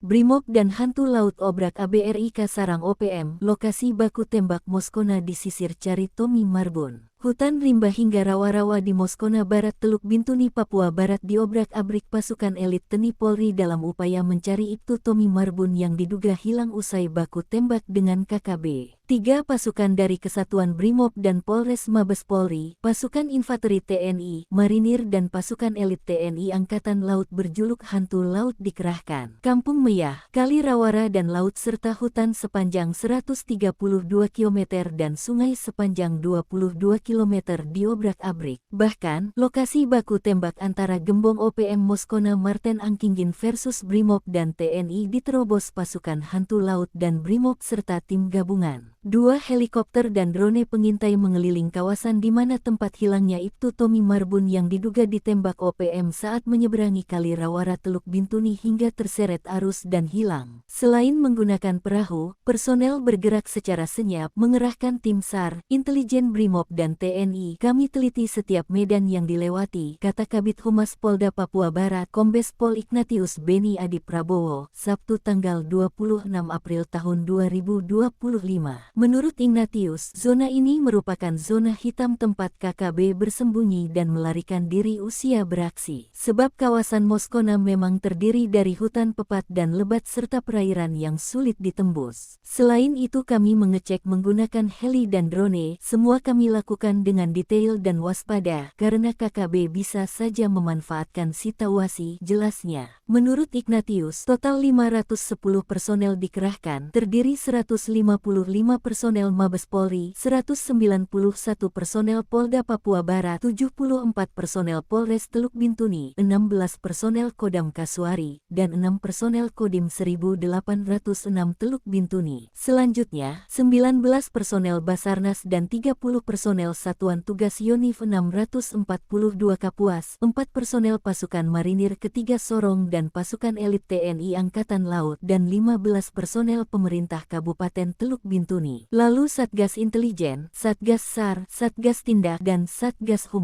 Brimob dan hantu laut obrak ABRIK Sarang OPM, lokasi baku tembak Moskona disisir cari Tommy Marbun. Hutan rimba hingga rawa-rawa di Moskona Barat Teluk Bintuni Papua Barat diobrak-abrik pasukan elit TNI Polri dalam upaya mencari Ibtu Tommy Marbun yang diduga hilang usai baku tembak dengan KKB. 3 pasukan dari Kesatuan Brimob dan Polres Mabes Polri, pasukan infanteri TNI, marinir dan pasukan elit TNI Angkatan Laut berjuluk Hantu Laut dikerahkan. Kampung Meyah, Kali Rawara dan laut serta hutan sepanjang 132 km dan sungai sepanjang 22 km diobrak-abrik. Bahkan, lokasi baku tembak antara gembong OPM Moskona Marten Angkingin versus Brimob dan TNI diterobos pasukan Hantu Laut dan Brimob serta tim gabungan. 2 helikopter dan drone pengintai mengeliling kawasan di mana tempat hilangnya Ibtu Tommy Marbun yang diduga ditembak OPM saat menyeberangi Kali Rawara Teluk Bintuni hingga terseret arus dan hilang. Selain menggunakan perahu, personel bergerak secara senyap mengerahkan tim SAR, intelijen Brimob dan TNI. Kami teliti setiap medan yang dilewati, kata Kabid Humas Polda Papua Barat, Kombes Pol Ignatius Beni Adi Prabowo, Sabtu tanggal 26 April tahun 2025. Menurut Ignatius, zona ini merupakan zona hitam tempat KKB bersembunyi dan melarikan diri usia beraksi. Sebab kawasan Moskona memang terdiri dari hutan pepat dan lebat serta perairan yang sulit ditembus. Selain itu kami mengecek menggunakan heli dan drone, semua kami lakukan dengan detail dan waspada, karena KKB bisa saja memanfaatkan situasi, jelasnya. Menurut Ignatius, total 510 personel dikerahkan, terdiri 155 personel Mabes Polri, 191 personel Polda Papua Barat, 74 personel Polres Teluk Bintuni, 16 personel Kodam Kasuari, dan 6 personel Kodim 1806 Teluk Bintuni. Selanjutnya, 19 personel Basarnas dan 30 personel Satuan Tugas Yonif 642 Kapuas, 4 personel pasukan marinir ketiga Sorong dan pasukan elit TNI Angkatan Laut, dan 15 personel pemerintah Kabupaten Teluk Bintuni. Lalu Satgas Intelijen, Satgas SAR, Satgas Tindak dan Satgas Humas.